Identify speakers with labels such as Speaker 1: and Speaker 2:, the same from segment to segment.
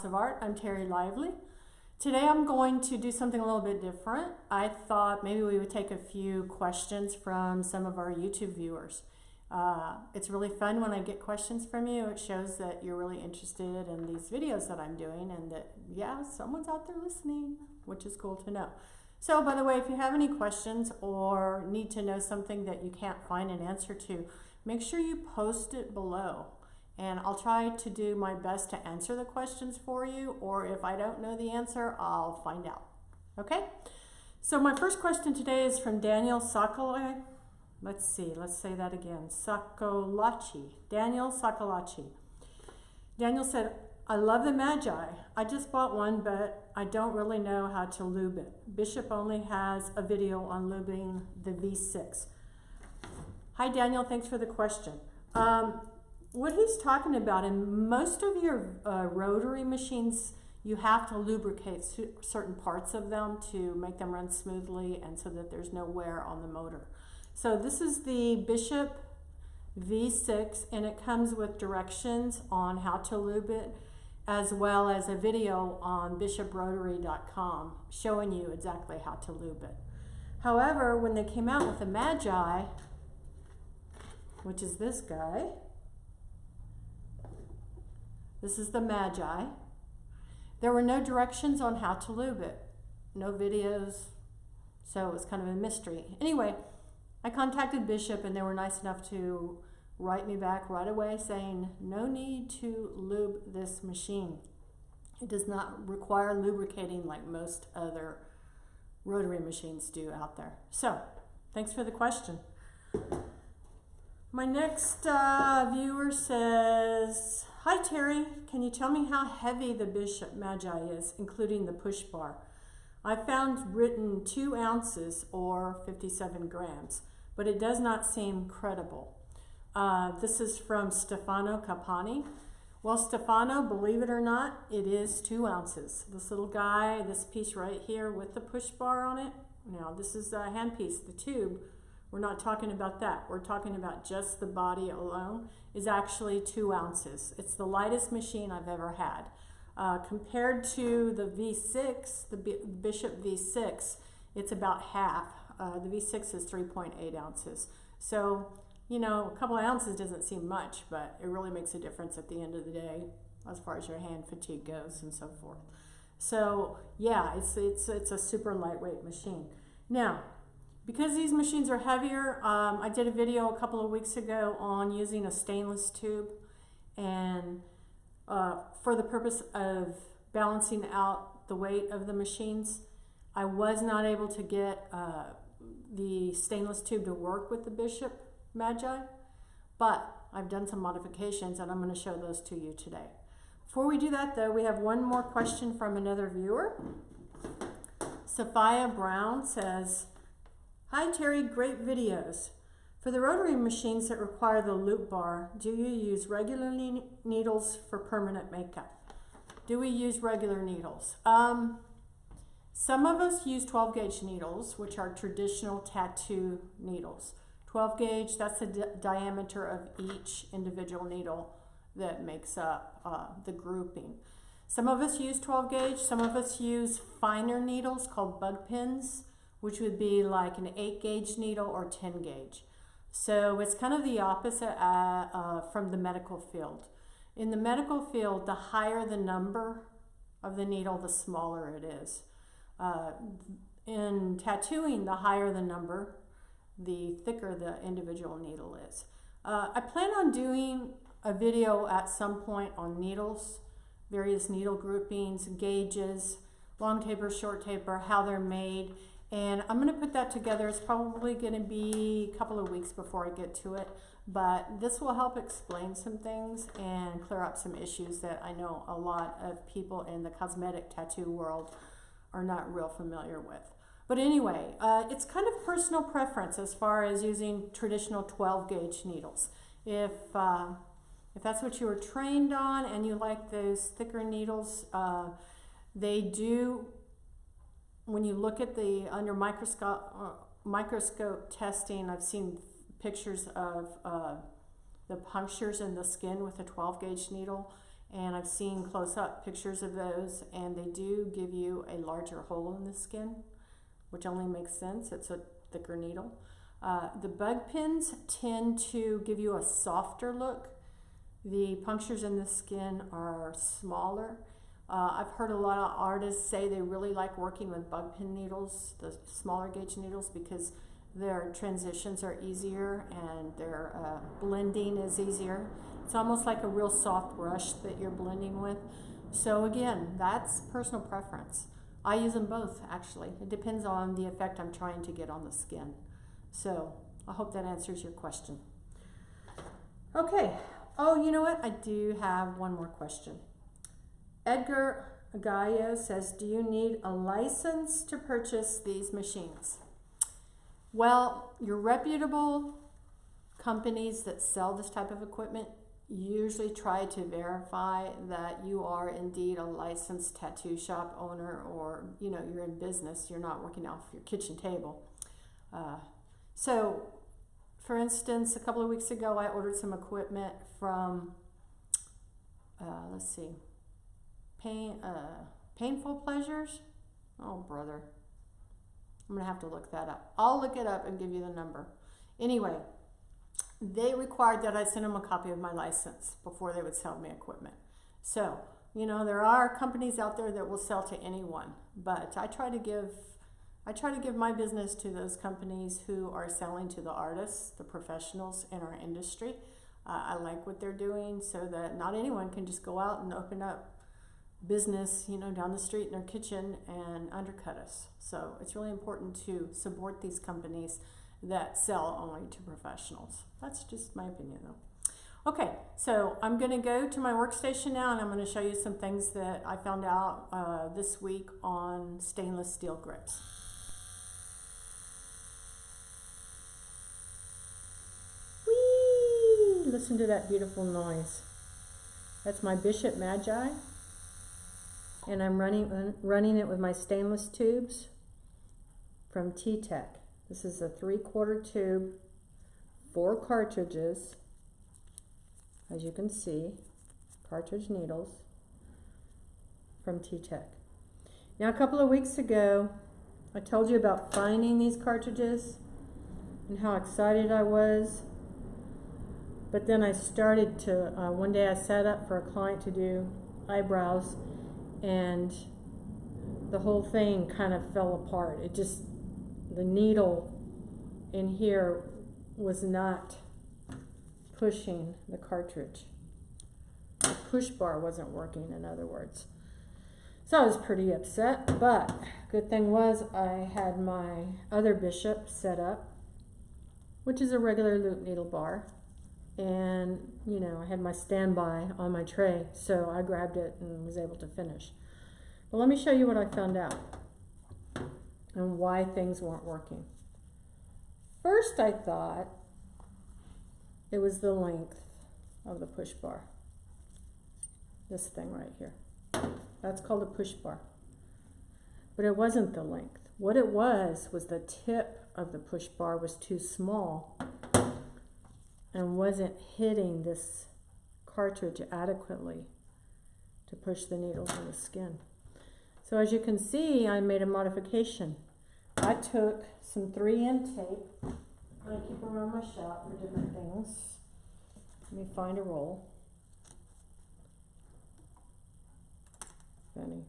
Speaker 1: House of Art. I'm Terry Lively. Today I'm going to do something a little bit different. I thought maybe we would take a few questions from some of our YouTube viewers. It's really fun when I get questions from you. It shows that you're really interested in these videos that I'm doing and that, yeah, someone's out there listening, which is cool to know. So, by the way, if you have any questions or need to know something that you can't find an answer to, make sure you post it below. And I'll try to do my best to answer the questions for you, or if I don't know the answer, I'll find out. Okay? So my first question today is from Daniel Sokoloy. Let's say that again. Sokolachi. Daniel Sokolachi. Daniel said, I love the Magi. I just bought one, but I don't really know how to lube it. Bishop only has a video on lubing the V6. Hi, Daniel. Thanks for the question. What he's talking about, in most of your rotary machines, you have to lubricate certain parts of them to make them run smoothly and so that there's no wear on the motor. So this is the Bishop V6, and it comes with directions on how to lube it, as well as a video on bishoprotary.com showing you exactly how to lube it. However, when they came out with the Magi, which is this guy, this is the Magi, there were no directions on how to lube it, no videos, so it was kind of a mystery. Anyway, I contacted Bishop and they were nice enough to write me back right away saying no need to lube this machine. It does not require lubricating like most other rotary machines do out there. So, thanks for the question. My next viewer says, hi Terry, can you tell me how heavy the Bishop Magi is, including the push bar? I found written 2 ounces or 57 grams, but it does not seem credible. This is from Stefano Capani. Well, Stefano, believe it or not, it is 2 ounces. This little guy, this piece right here with the push bar on it, now this is a handpiece, the tube. We're not talking about that. We're talking about just the body alone is actually 2 ounces. It's the lightest machine I've ever had. Compared to the V6, the Bishop V6, it's about half. The V6 is 3.8 ounces. So, you know, a couple of ounces doesn't seem much, but it really makes a difference at the end of the day as far as your hand fatigue goes and so forth. So, yeah, it's a super lightweight machine. Now, because these machines are heavier, I did a video a couple of weeks ago on using a stainless tube, and for the purpose of balancing out the weight of the machines, I was not able to get the stainless tube to work with the Bishop Magi, but I've done some modifications and I'm going to show those to you today. Before we do that though, we have one more question from another viewer. Sophia Brown says, hi Terry, great videos. For the rotary machines that require the loop bar, do you use regular needles for permanent makeup? Do we use regular needles? Some of us use 12 gauge needles, which are traditional tattoo needles. 12 gauge, that's the diameter of each individual needle that makes up the grouping. Some of us use 12 gauge, some of us use finer needles called bug pins, which would be like an 8 gauge needle or 10 gauge. So it's kind of the opposite from the medical field. In the medical field, the higher the number of the needle, the smaller it is. In tattooing, the higher the number, the thicker the individual needle is. I plan on doing a video at some point on needles, various needle groupings, gauges, long taper, short taper, how they're made. And I'm going to put that together. It's probably going to be a couple of weeks before I get to it, but this will help explain some things and clear up some issues that I know a lot of people in the cosmetic tattoo world are not real familiar with. But anyway, it's kind of personal preference as far as using traditional 12 gauge needles. If that's what you were trained on and you like those thicker needles, they do, when you look at the under microscope testing, I've seen pictures of the punctures in the skin with a 12 gauge needle, And I've seen close-up pictures of those, and they do give you a larger hole in the skin, which only makes sense. It's a thicker needle. The bug pins tend to give you a softer look. The punctures in the skin are smaller. I've heard a lot of artists say they really like working with bug pin needles, the smaller gauge needles, because their transitions are easier and their blending is easier. It's almost like a real soft brush that you're blending with. So again, that's personal preference. I use them both, actually. It depends on the effect I'm trying to get on the skin. So I hope that answers your question. Okay. Oh, you know what? I do have one more question. Edgar Gallo says, do you need a license to purchase these machines? Well, your reputable companies that sell this type of equipment usually try to verify that you are indeed a licensed tattoo shop owner, or you're in business, you're not working off your kitchen table. So for instance, a couple of weeks ago I ordered some equipment from let's see, Painful Pleasures. Oh brother, I'm gonna have to look that up. I'll look it up and give you the number. Anyway, they required that I send them a copy of my license before they would sell me equipment. So, there are companies out there that will sell to anyone, but I try to give my business to those companies who are selling to the artists, the professionals in our industry. I like what they're doing, so that not anyone can just go out and open up business, down the street in their kitchen and undercut us. So it's really important to support these companies that sell only to professionals. That's just my opinion though. Okay, so I'm gonna go to my workstation now, and I'm gonna show you some things that I found out this week on stainless steel grips. Whee! Listen to that beautiful noise. That's my Bishop Magi, and I'm running it with my stainless tubes from T-Tech. This is a 3/4 tube, 4 cartridges, as you can see, cartridge needles from T-Tech. Now, a couple of weeks ago, I told you about finding these cartridges and how excited I was. But then I started to, one day I set up for a client to do eyebrows, and the whole thing kind of fell apart. The needle in here was not pushing the cartridge. The push bar wasn't working, in other words. So I was pretty upset, but good thing was I had my other Bishop set up, which is a regular loop needle bar. And, I had my standby on my tray, so I grabbed it and was able to finish. But let me show you what I found out and why things weren't working. First, I thought it was the length of the push bar. This thing right here. That's called a push bar. But it wasn't the length. What it was the tip of the push bar was too small and wasn't hitting this cartridge adequately to push the needles in the skin. So as you can see, I made a modification. I took some 3M tape. I keep around my shop for different things. Let me find a roll. Funny.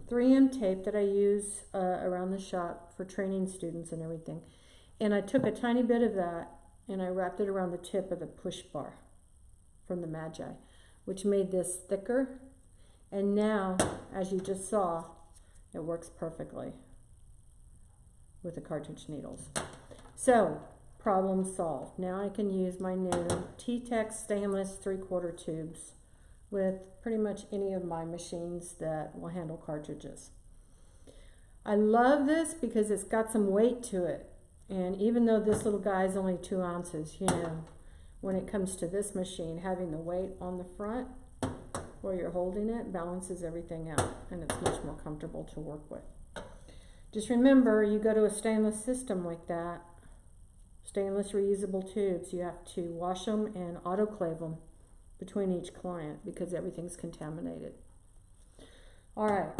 Speaker 1: 3M tape that I use around the shop for training students and everything. And I took a tiny bit of that and I wrapped it around the tip of the push bar from the Magi, which made this thicker. And now, as you just saw, it works perfectly with the cartridge needles. So, problem solved. Now I can use my new T-Tech stainless 3/4 tubes with pretty much any of my machines that will handle cartridges. I love this because it's got some weight to it. And even though this little guy is only 2 ounces, when it comes to this machine, having the weight on the front where you're holding it balances everything out, and it's much more comfortable to work with. Just remember, you go to a stainless system like that, stainless reusable tubes, you have to wash them and autoclave them between each client because everything's contaminated. All right.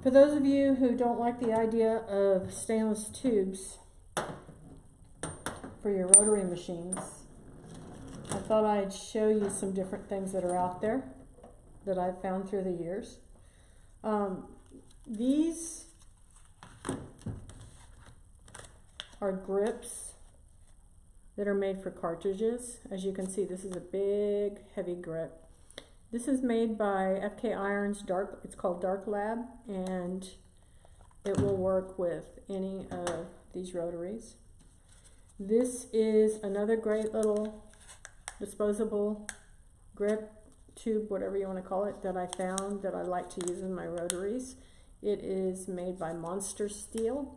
Speaker 1: For those of you who don't like the idea of stainless tubes for your rotary machines, I thought I'd show you some different things that are out there that I've found through the years. These are grips that are made for cartridges. As you can see, this is a big, heavy grip. This is made by FK Irons Dark. It's called Dark Lab, and it will work with any of these rotaries. This is another great little disposable grip, tube, whatever you want to call it, that I found that I like to use in my rotaries. It is made by Monster Steel,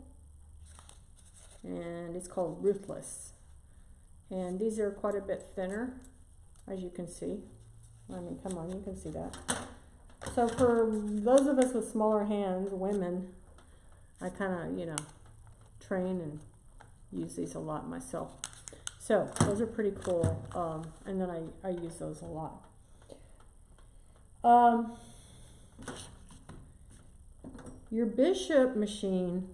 Speaker 1: and it's called Ruthless. And these are quite a bit thinner, as you can see. I mean, come on, you can see that. So for those of us with smaller hands, women, I kind of, you know, train and use these a lot myself. So those are pretty cool, and then I use those a lot. Your Bishop machine,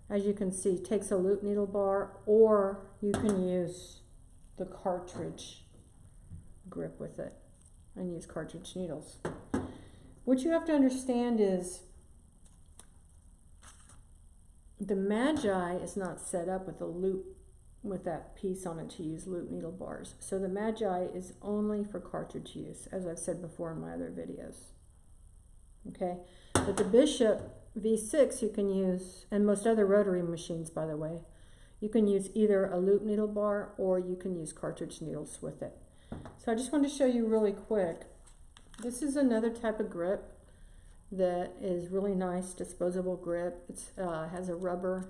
Speaker 1: as you can see, takes a loop needle bar, or you can use the cartridge grip with it and use cartridge needles. What you have to understand is the Magi is not set up with a loop, with that piece on it to use loop needle bars. So the Magi is only for cartridge use, as I've said before in my other videos. Okay, but the Bishop V6 you can use, and most other rotary machines, by the way, you can use either a loop needle bar or you can use cartridge needles with it. So I just wanted to show you really quick. This is another type of grip that is really nice, disposable grip. It has a rubber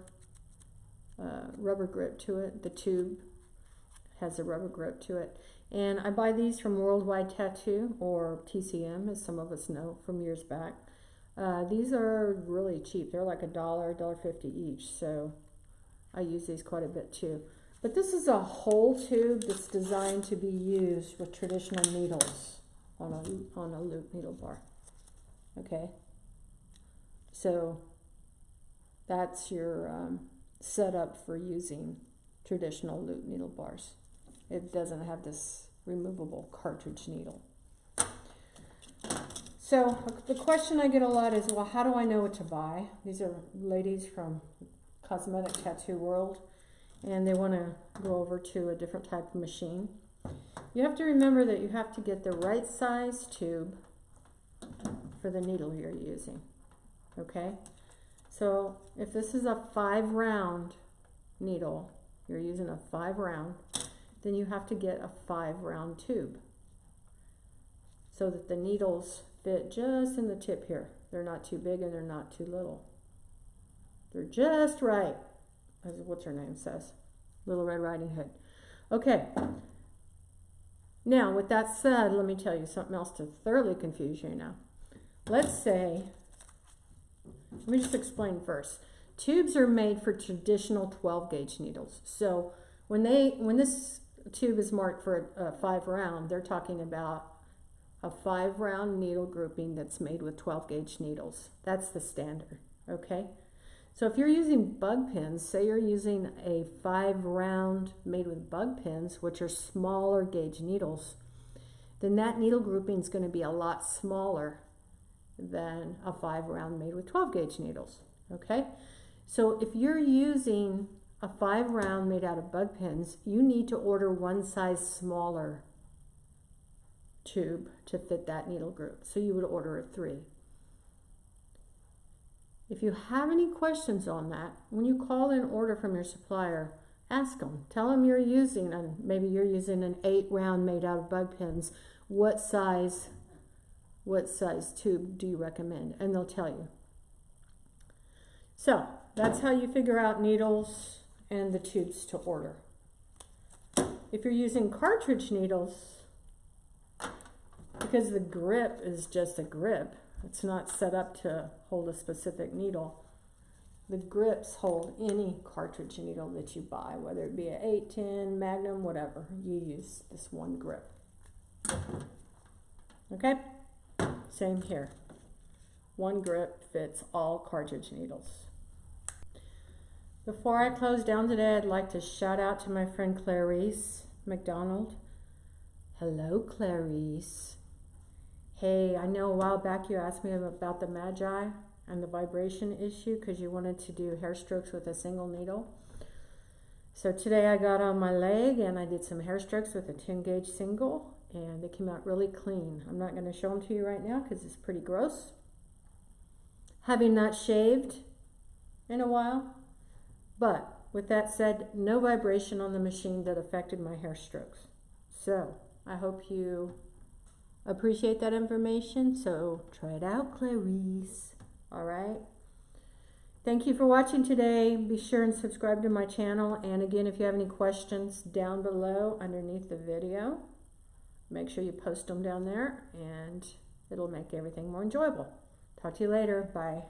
Speaker 1: grip to it. The tube has a rubber grip to it. And I buy these from Worldwide Tattoo, or TCM, as some of us know from years back. These are really cheap. They're like $1, $1.50 each. So I use these quite a bit too. But this is a whole tube that's designed to be used with traditional needles on a loop needle bar. Okay, so that's your setup for using traditional loop needle bars. It doesn't have this removable cartridge needle. So the question I get a lot is, well, how do I know what to buy? These are ladies from Cosmetic Tattoo World, and they want to go over to a different type of machine. You have to remember that you have to get the right size tube for the needle you're using. Okay, so if this is a 5 round needle, you're using a 5 round, then you have to get a 5 round tube so that the needles fit just in the tip here. They're not too big and they're not too little. They're just right, as what's her name says, Little Red Riding Hood. Okay, now with that said, let me tell you something else to thoroughly confuse you now. Let's say, let me just explain first. Tubes are made for traditional 12 gauge needles. So when this tube is marked for a 5 round, they're talking about a 5 round needle grouping that's made with 12 gauge needles. That's the standard, okay? So if you're using bug pins, say you're using a 5 round made with bug pins, which are smaller gauge needles, then that needle grouping is going to be a lot smaller than a 5 round made with 12 gauge needles, okay? So if you're using a 5 round made out of bug pins, you need to order one size smaller tube to fit that needle group. So you would order a 3. If you have any questions on that, when you call in order from your supplier, ask them. Tell them you're using, and maybe you're using an 8 round made out of bug pins. What size tube do you recommend? And they'll tell you. So that's how you figure out needles and the tubes to order. If you're using cartridge needles, because the grip is just a grip, it's not set up to hold a specific needle. The grips hold any cartridge needle that you buy, whether it be an 8, 10, Magnum, whatever. You use this one grip. Okay, same here. One grip fits all cartridge needles. Before I close down today, I'd like to shout out to my friend Clarice McDonald. Hello, Clarice. Hey, I know a while back you asked me about the Magi and the vibration issue because you wanted to do hair strokes with a single needle. So today I got on my leg and I did some hair strokes with a 10 gauge single, and they came out really clean. I'm not going to show them to you right now because it's pretty gross. Having not shaved in a while, but with that said, no vibration on the machine that affected my hair strokes. So I hope you appreciate that information. So try it out, Clarice. All right. Thank you for watching today. Be sure and subscribe to my channel. And again, if you have any questions down below underneath the video, make sure you post them down there and it'll make everything more enjoyable. Talk to you later. Bye.